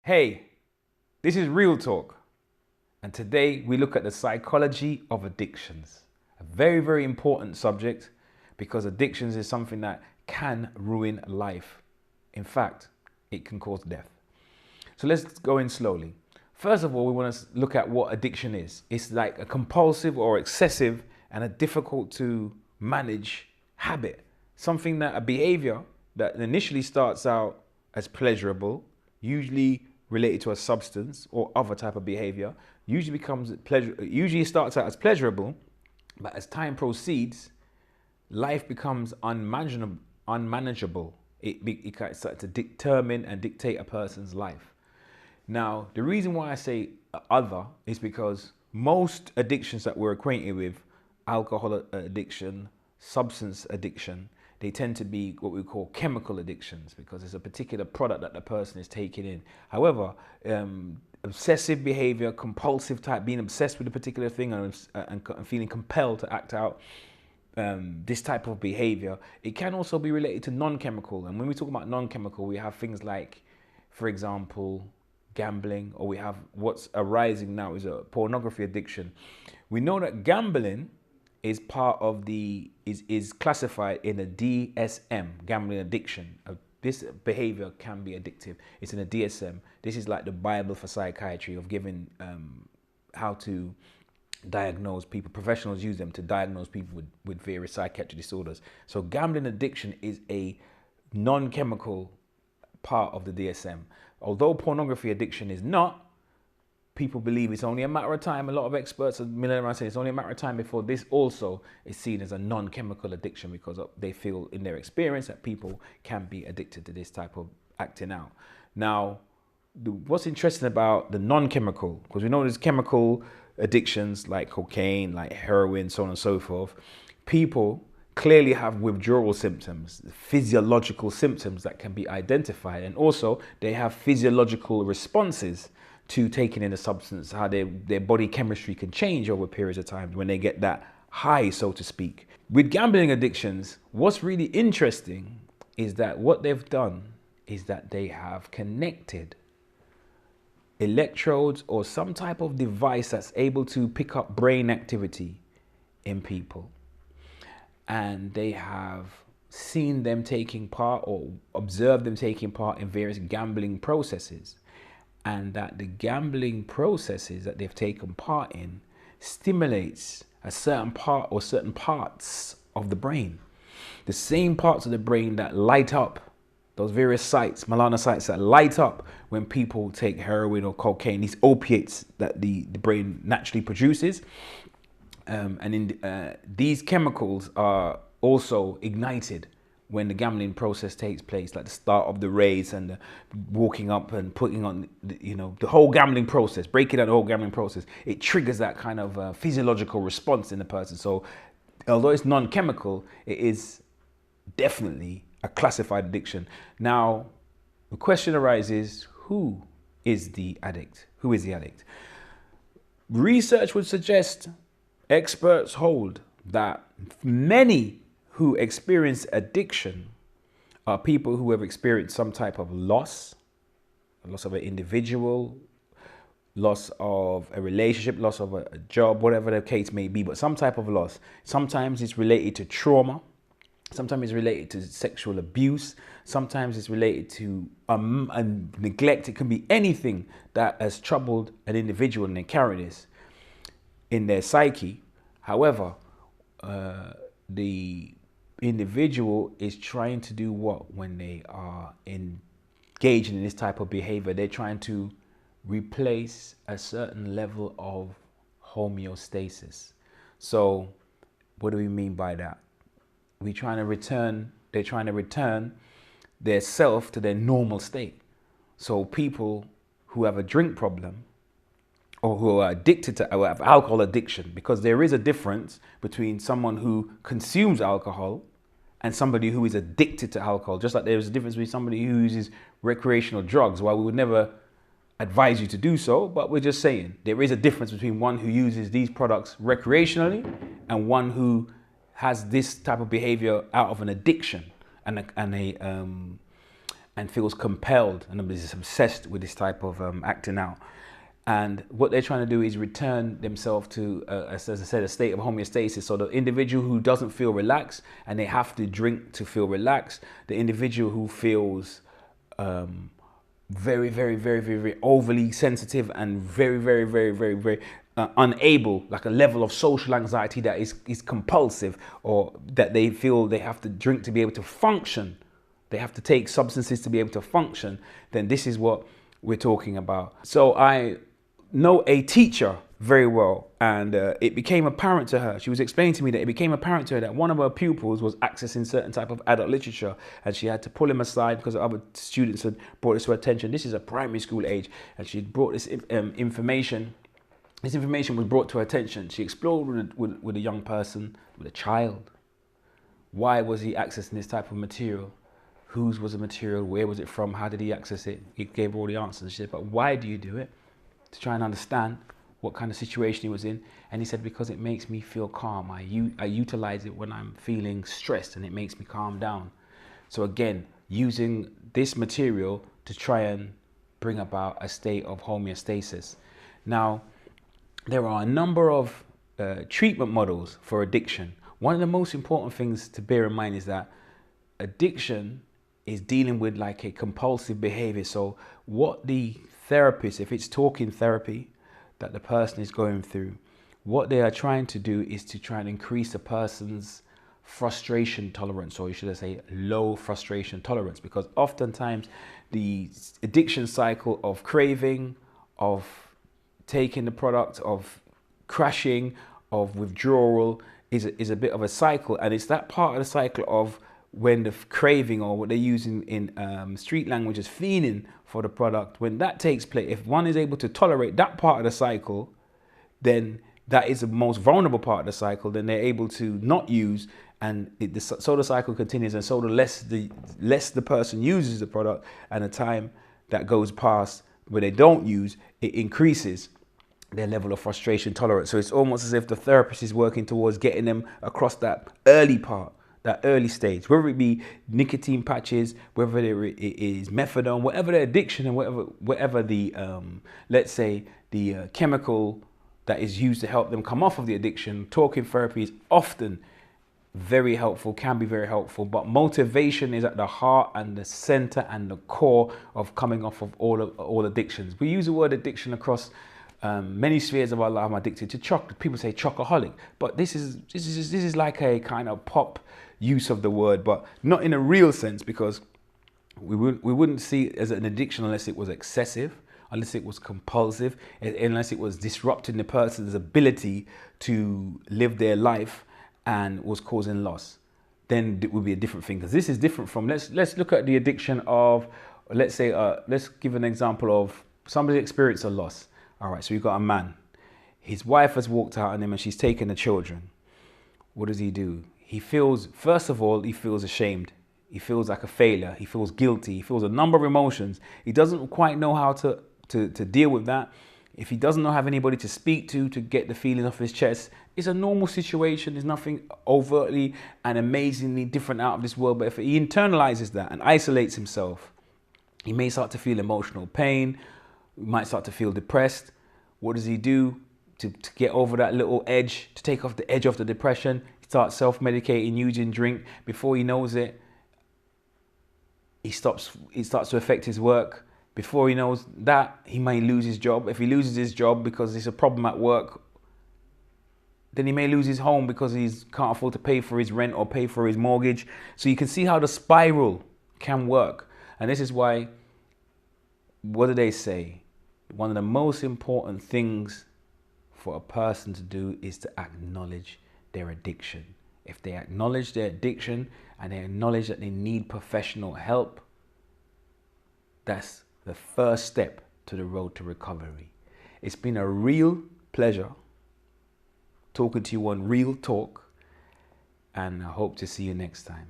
Hey, this is Real Talk, and today we look at the psychology of addictions. A very, very important subject because addictions is something that can ruin life. In fact, it can cause death. So let's go in slowly. First of all, we want to look at what addiction is. It's like a compulsive or excessive and a difficult to manage habit. Something that a behavior that initially starts out as pleasurable, usually related to a substance or other type of behavior, usually starts out as pleasurable, but as time proceeds, life becomes unmanageable. It can start to determine and dictate a person's life. Now, the reason why I say other is because most addictions that we're acquainted with, alcohol addiction, substance addiction, they tend to be what we call chemical addictions because it's a particular product that the person is taking in. However, obsessive behavior, compulsive type, being obsessed with a particular thing and feeling compelled to act out this type of behavior, it can also be related to non-chemical. And when we talk about non-chemical, we have things like, for example, gambling, or we have what's arising now is a pornography addiction. We know that gambling is part of is classified in a DSM, gambling addiction. This behavior can be addictive. It's in a DSM. This is like the Bible for psychiatry of giving how to diagnose people. Professionals use them to diagnose people with various psychiatric disorders. So gambling addiction is a non-chemical part of the DSM. Although pornography addiction is not, people believe it's only a matter of time. A lot of experts are saying it's only a matter of time before this also is seen as a non-chemical addiction because they feel in their experience that people can be addicted to this type of acting out. Now, what's interesting about the non-chemical, because we know there's chemical addictions like cocaine, like heroin, so on and so forth. People clearly have withdrawal symptoms, physiological symptoms that can be identified. And also they have physiological responses to taking in a substance, how their body chemistry can change over periods of time when they get that high, so to speak. With gambling addictions, what's really interesting is that what they've done is that they have connected electrodes or some type of device that's able to pick up brain activity in people. And they have seen them taking part or observed them taking part in various gambling processes. And that the gambling processes that they've taken part in stimulates a certain part or certain parts of the brain. The same parts of the brain that light up, those various sites, melanocytes that light up when people take heroin or cocaine, these opiates that the brain naturally produces. These chemicals are also ignited when the gambling process takes place, like the start of the race and the walking up and putting on, the whole gambling process, breaking down the whole gambling process. It triggers that kind of physiological response in the person. So although it's non-chemical, it is definitely a classified addiction. Now, the question arises, who is the addict? Who is the addict? Research would suggest, experts hold, that many who experience addiction are people who have experienced some type of loss of an individual, loss of a relationship, loss of a job, whatever the case may be, but some type of loss. Sometimes it's related to trauma. Sometimes it's related to sexual abuse. Sometimes it's related to neglect. It can be anything that has troubled an individual and they carry this in their psyche. However, the individual is trying to do what when they are engaging in this type of behavior? They're trying to replace a certain level of homeostasis. So what do we mean by that? They're trying to return their self to their normal state. So people who have a drink problem or who are addicted to or have alcohol addiction, because there is a difference between someone who consumes alcohol and somebody who is addicted to alcohol, just like there's a difference between somebody who uses recreational drugs. While we would never advise you to do so, but we're just saying there is a difference between one who uses these products recreationally and one who has this type of behavior out of an addiction and and feels compelled and is obsessed with this type of acting out. And what they're trying to do is return themselves to, as I said, a state of homeostasis. So the individual who doesn't feel relaxed and they have to drink to feel relaxed, the individual who feels very, very, very, very, very overly sensitive and very, very, very, very, very unable, like a level of social anxiety that is compulsive, or that they feel they have to drink to be able to function. They have to take substances to be able to function. Then this is what we're talking about. So I know a teacher very well, and it became apparent to her. She was explaining to me that it became apparent to her that one of her pupils was accessing certain type of adult literature, and she had to pull him aside because other students had brought this to her attention. This is a primary school age, and she brought this information. This information was brought to her attention. She explored with a young person, with a child. Why was he accessing this type of material? Whose was the material? Where was it from? How did he access it? He gave her all the answers. She said, but why do you do it? To try and understand what kind of situation he was in. And he said, because it makes me feel calm. I utilize it when I'm feeling stressed, and it makes me calm down. So again, using this material to try and bring about a state of homeostasis. Now, there are a number of treatment models for addiction. One of the most important things to bear in mind is that addiction is dealing with like a compulsive behavior. So what the therapist, if it's talking therapy that the person is going through, what they are trying to do is to try and increase a person's frustration tolerance, or you should say low frustration tolerance, because oftentimes the addiction cycle of craving, of taking the product, of crashing, of withdrawal is a bit of a cycle. And it's that part of the cycle of when the craving, or what they use in street language as fiending for the product, when that takes place, if one is able to tolerate that part of the cycle, then that is the most vulnerable part of the cycle. Then they're able to not use, and so the cycle continues. And so the less the person uses the product, and the time that goes past where they don't use, it increases their level of frustration tolerance. So it's almost as if the therapist is working towards getting them across that early part, that early stage, whether it be nicotine patches, whether it is methadone, whatever the addiction, and whatever the let's say the chemical that is used to help them come off of the addiction. Talking therapy is often very helpful, can be very helpful, but motivation is at the heart and the center and the core of coming off of all addictions. We use the word addiction across many spheres of our life. I'm addicted to chocolate. People say chocoholic, but this is like a kind of pop use of the word, but not in a real sense, because we wouldn't see it as an addiction unless it was excessive, unless it was compulsive, unless it was disrupting the person's ability to live their life and was causing loss. Then it would be a different thing, because this is different from, let's look at the addiction of, let's say, let's give an example of somebody experienced a loss. All right, so you've got a man. His wife has walked out on him and she's taken the children. What does he do? He feels, first of all, he feels ashamed. He feels like a failure. He feels guilty. He feels a number of emotions. He doesn't quite know how to deal with that. If he doesn't have anybody to speak to get the feeling off his chest, it's a normal situation. There's nothing overtly and amazingly different out of this world. But if he internalizes that and isolates himself, he may start to feel emotional pain. He might start to feel depressed. What does he do to get over that little edge, to take off the edge of the depression? He starts self-medicating, using drink. Before he knows it, it starts to affect his work. Before he knows that, he may lose his job. If he loses his job because there's a problem at work, then he may lose his home because he can't afford to pay for his rent or pay for his mortgage. So you can see how the spiral can work. And this is why, what do they say? One of the most important things for a person to do is to acknowledge their addiction. If they acknowledge their addiction and they acknowledge that they need professional help, that's the first step to the road to recovery. It's been a real pleasure talking to you on Real Talk, and I hope to see you next time.